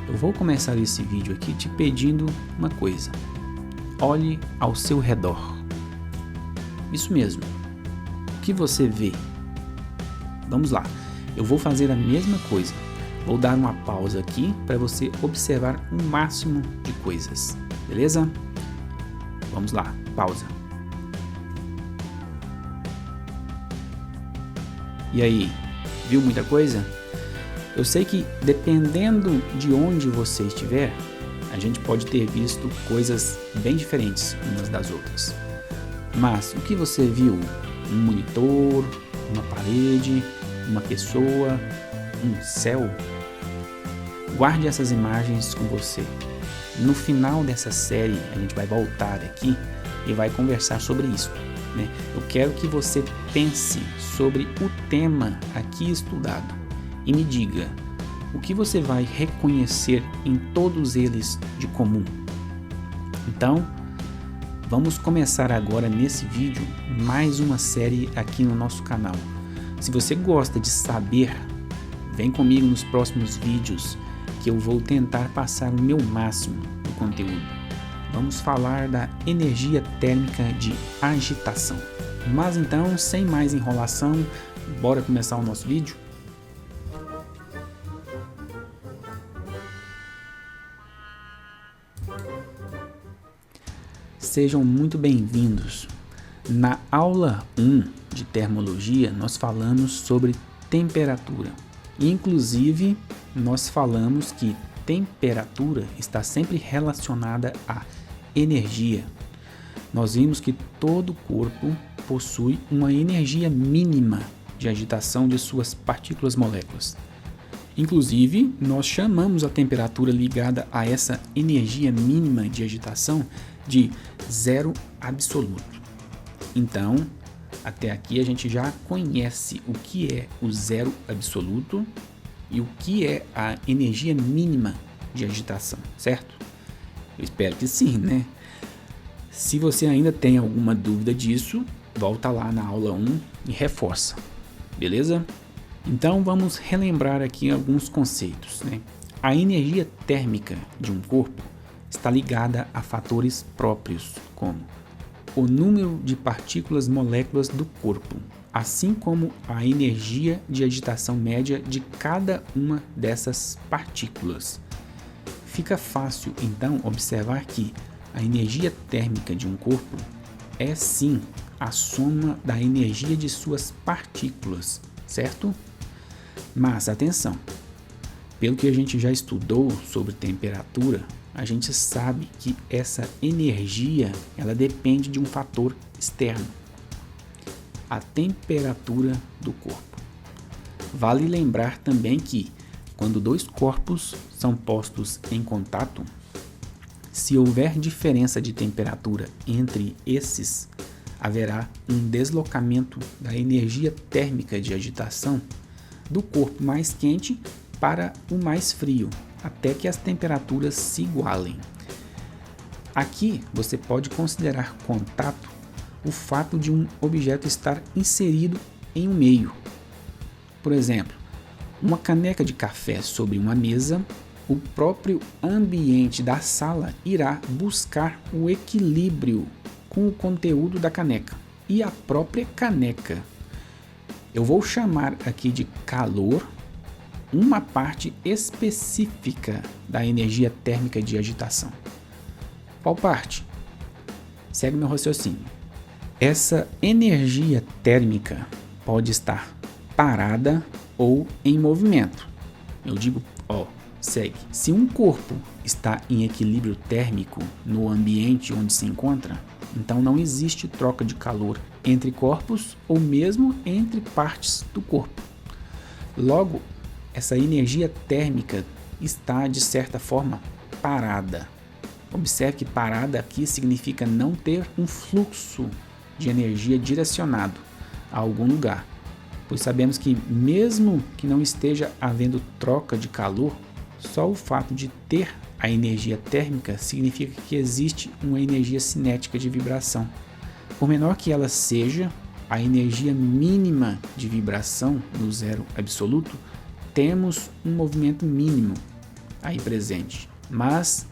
Eu vou começar esse vídeo aqui te pedindo uma coisa. Olhe ao seu redor. Isso mesmo. O que você vê? Vamos lá. Eu vou fazer a mesma coisa. Vou dar uma pausa aqui para você observar o máximo de coisas. Beleza? Vamos lá. Pausa. E aí? Viu muita coisa? Eu sei que dependendo de onde você estiver, a gente pode ter visto coisas bem diferentes umas das outras. Mas o que você viu? Um monitor, uma parede, uma pessoa, um céu? Guarde essas imagens com você. No final dessa série, a gente vai voltar aqui e vai conversar sobre isso, né? Eu quero que você pense sobre o tema aqui estudado e me diga o que você vai reconhecer em todos eles de comum. Então, vamos começar agora nesse vídeo mais uma série aqui no nosso canal. Se você gosta de saber, vem comigo nos próximos vídeos que eu vou tentar passar o meu máximo do conteúdo. Vamos falar da energia térmica de agitação. Mas então, sem mais enrolação, bora começar o nosso vídeo? Sejam muito bem-vindos. Na aula 1 de termologia, nós falamos sobre temperatura. Inclusive, nós falamos que temperatura está sempre relacionada à energia. Nós vimos que todo corpo possui uma energia mínima de agitação de suas partículas moléculas. Inclusive, nós chamamos a temperatura ligada a essa energia mínima de agitação de zero absoluto. Então, até aqui a gente já conhece o que é o zero absoluto e o que é a energia mínima de agitação, certo? Eu espero que sim, né? Se você ainda tem alguma dúvida disso, volta lá na aula 1 e reforça, beleza? Então vamos relembrar aqui alguns conceitos, né? A energia térmica de um corpo está ligada a fatores próprios, como o número de partículas moléculas do corpo, assim como a energia de agitação média de cada uma dessas partículas. Fica fácil, então, observar que a energia térmica de um corpo é, sim, a soma da energia de suas partículas, certo? Mas, atenção, pelo que a gente já estudou sobre temperatura, a gente sabe que essa energia, ela depende de um fator externo, a temperatura do corpo. Vale lembrar também que, quando dois corpos são postos em contato, se houver diferença de temperatura entre esses, haverá um deslocamento da energia térmica de agitação do corpo mais quente para o mais frio, até que as temperaturas se igualem. Aqui você pode considerar contato o fato de um objeto estar inserido em um meio. Por exemplo, uma caneca de café sobre uma mesa, o próprio ambiente da sala irá buscar o equilíbrio com o conteúdo da caneca e a própria caneca. Eu vou chamar aqui de calor uma parte específica da energia térmica de agitação. Qual parte? Segue meu raciocínio. Essa energia térmica pode estar parada ou em movimento. Eu digo, segue. Se um corpo está em equilíbrio térmico no ambiente onde se encontra, então não existe troca de calor entre corpos ou mesmo entre partes do corpo. Logo, essa energia térmica está, de certa forma, parada. Observe que parada aqui significa não ter um fluxo de energia direcionado a algum lugar, pois sabemos que mesmo que não esteja havendo troca de calor, só o fato de ter a energia térmica significa que existe uma energia cinética de vibração. Por menor que ela seja, a energia mínima de vibração no zero absoluto, temos um movimento mínimo. aí presente, mas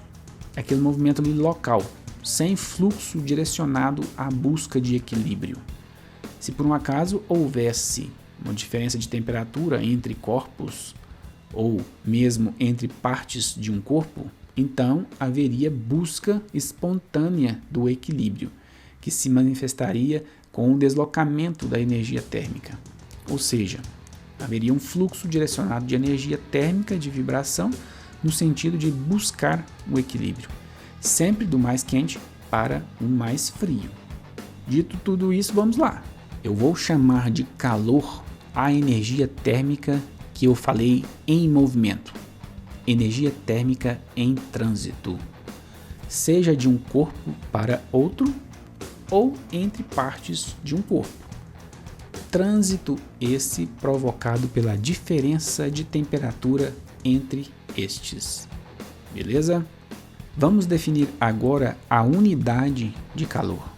é aquele movimento ali local, sem fluxo direcionado à busca de equilíbrio. Se por um acaso houvesse uma diferença de temperatura entre corpos ou mesmo entre partes de um corpo, então haveria busca espontânea do equilíbrio, que se manifestaria com o deslocamento da energia térmica. Ou seja, haveria um fluxo direcionado de energia térmica de vibração no sentido de buscar o equilíbrio, sempre do mais quente para o mais frio. Dito tudo isso, vamos lá. Eu vou chamar de calor a energia térmica que eu falei em movimento, energia térmica em trânsito, seja de um corpo para outro ou entre partes de um corpo. Trânsito esse provocado pela diferença de temperatura entre estes. Beleza? Vamos definir agora a unidade de calor.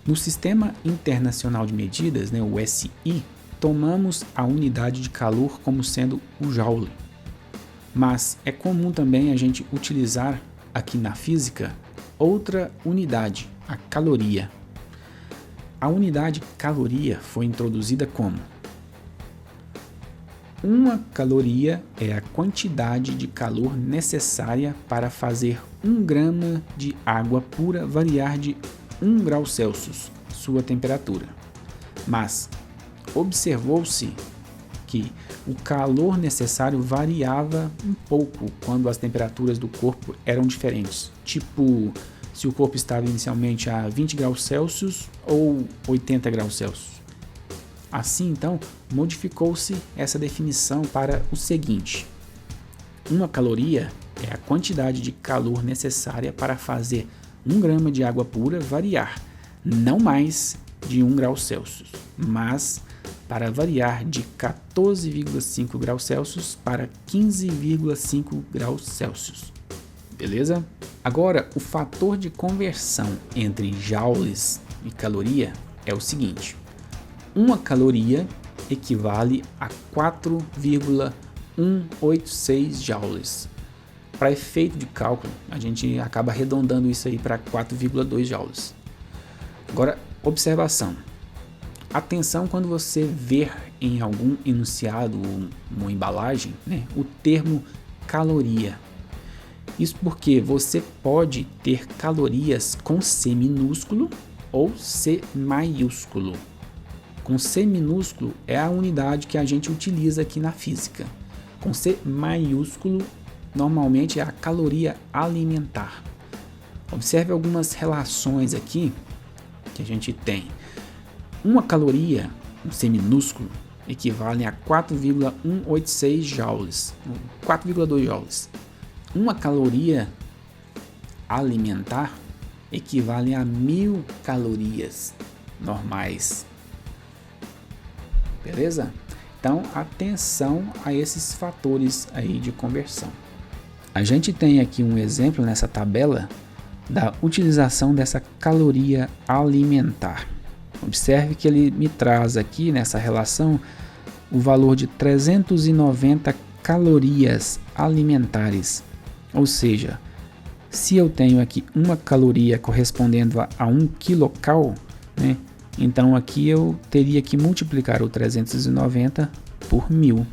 No Sistema Internacional de Medidas, o SI, tomamos a unidade de calor como sendo o joule. Mas é comum também a gente utilizar aqui na física outra unidade, a caloria. A unidade caloria foi introduzida como: uma caloria é a quantidade de calor necessária para fazer 1 grama de água pura variar de 1 grau Celsius, sua temperatura. Mas observou-se que o calor necessário variava um pouco quando as temperaturas do corpo eram diferentes. Tipo, se o corpo estava inicialmente a 20 graus Celsius ou 80 graus Celsius. Assim, então, modificou-se essa definição para o seguinte: uma caloria é a quantidade de calor necessária para fazer 1 grama de água pura variar, não mais de 1 grau Celsius, mas para variar de 14,5 graus Celsius para 15,5 graus Celsius. Beleza? Agora, o fator de conversão entre joules e caloria é o seguinte: uma caloria equivale a 4,186 joules. Para efeito de cálculo, a gente acaba arredondando isso aí para 4,2 joules. Agora, observação. Atenção quando você ver em algum enunciado ou uma embalagem, o termo caloria. Isso porque você pode ter calorias com C minúsculo ou C maiúsculo. Com C minúsculo é a unidade que a gente utiliza aqui na física. Com C maiúsculo, normalmente é a caloria alimentar. Observe algumas relações aqui que a gente tem. Uma caloria, um C minúsculo, equivale a 4,186 joules, 4,2 joules. Uma caloria alimentar equivale a 1000 calorias normais. Beleza? Então, atenção a esses fatores aí de conversão. A gente tem aqui um exemplo nessa tabela da utilização dessa caloria alimentar. Observe que ele me traz aqui nessa relação o valor de 390 calorias alimentares. Ou seja, se eu tenho aqui uma caloria correspondendo a 1 quilocal, então aqui eu teria que multiplicar o 390 por 1000,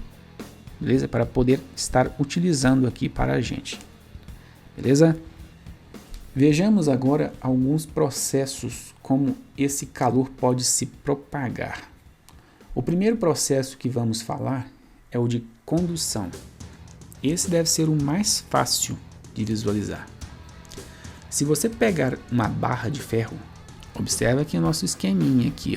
beleza? Para poder estar utilizando aqui para a gente, beleza? Vejamos agora alguns processos como esse calor pode se propagar. O primeiro processo que vamos falar é o de condução. Esse deve ser o mais fácil de visualizar. Se você pegar uma barra de ferro, observa aqui o nosso esqueminha aqui,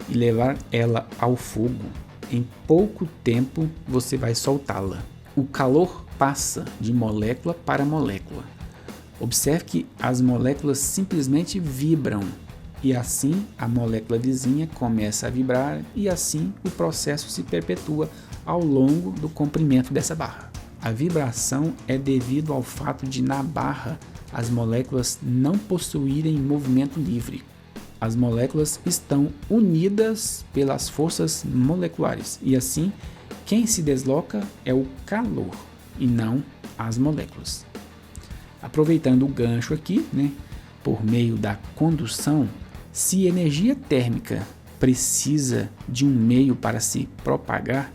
e levar ela ao fogo, em pouco tempo você vai soltá-la. O calor passa de molécula para molécula. Observe que as moléculas simplesmente vibram e assim a molécula vizinha começa a vibrar e assim o processo se perpetua ao longo do comprimento dessa barra. A vibração é devido ao fato de na barra as moléculas não possuírem movimento livre. As moléculas estão unidas pelas forças moleculares e assim quem se desloca é o calor. e não as moléculas. Aproveitando o gancho aqui, né, por meio da condução, se energia térmica precisa de um meio para se propagar,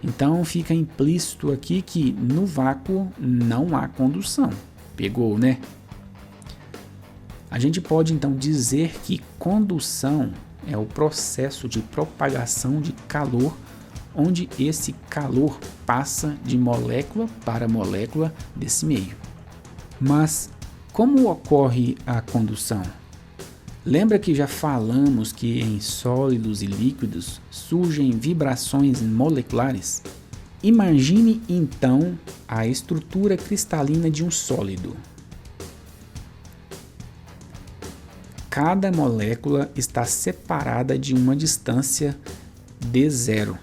então fica implícito aqui que no vácuo não há condução. Pegou, né? A gente pode então dizer que condução é o processo de propagação de calor, onde esse calor passa de molécula para molécula desse meio. Mas como ocorre a condução? Lembra que já falamos que em sólidos e líquidos surgem vibrações moleculares? Imagine então a estrutura cristalina de um sólido. Cada molécula está separada de uma distância d0,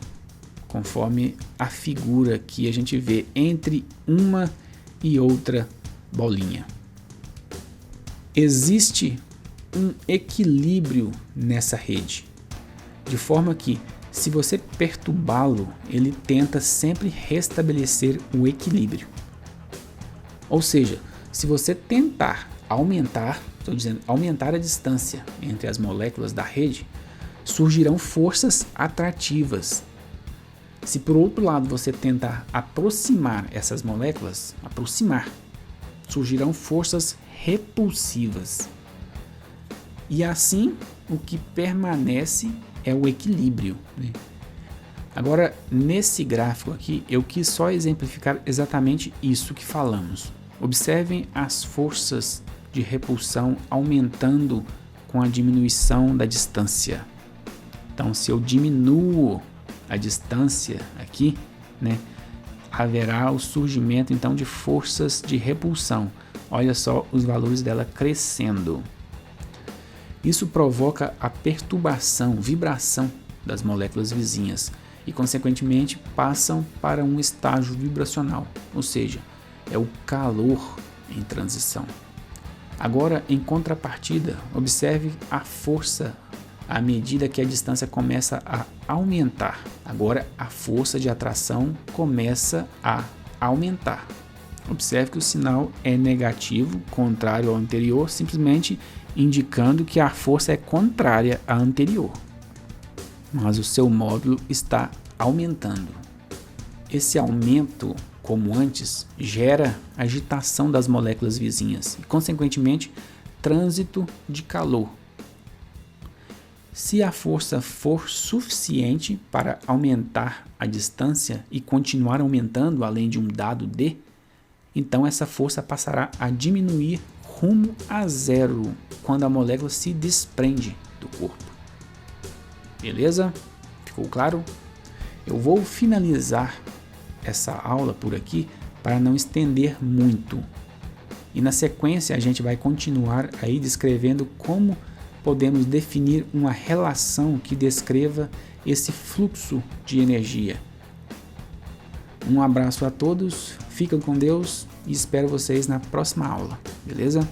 conforme a figura que a gente vê entre uma e outra bolinha. Existe um equilíbrio nessa rede, de forma que, se você perturbá-lo, ele tenta sempre restabelecer o equilíbrio. Ou seja, se você tentar aumentar a distância entre as moléculas da rede, surgirão forças atrativas. Se por outro lado você tentar aproximar essas moléculas, surgirão forças repulsivas. E assim, o que permanece é o equilíbrio, né? Agora, nesse gráfico aqui, eu quis só exemplificar exatamente isso que falamos. Observem as forças de repulsão aumentando com a diminuição da distância. Então, se eu diminuo a distância aqui, né, haverá o surgimento então de forças de repulsão. Olha só os valores dela crescendo. Isso provoca a perturbação, vibração das moléculas vizinhas e, consequentemente, passam para um estágio vibracional, ou seja, é o calor em transição. Agora, em contrapartida, observe a força à medida que a distância começa a aumentar. Agora, a força de atração começa a aumentar. Observe que o sinal é negativo, contrário ao anterior, simplesmente indicando que a força é contrária à anterior. Mas o seu módulo está aumentando. Esse aumento, como antes, gera agitação das moléculas vizinhas e, consequentemente, trânsito de calor. Se a força for suficiente para aumentar a distância e continuar aumentando além de um dado D, então essa força passará a diminuir rumo a zero quando a molécula se desprende do corpo. Beleza? Ficou claro? Eu vou finalizar essa aula por aqui para não estender muito. E na sequência a gente vai continuar aí descrevendo como podemos definir uma relação que descreva esse fluxo de energia. Um abraço a todos, fiquem com Deus e espero vocês na próxima aula, beleza?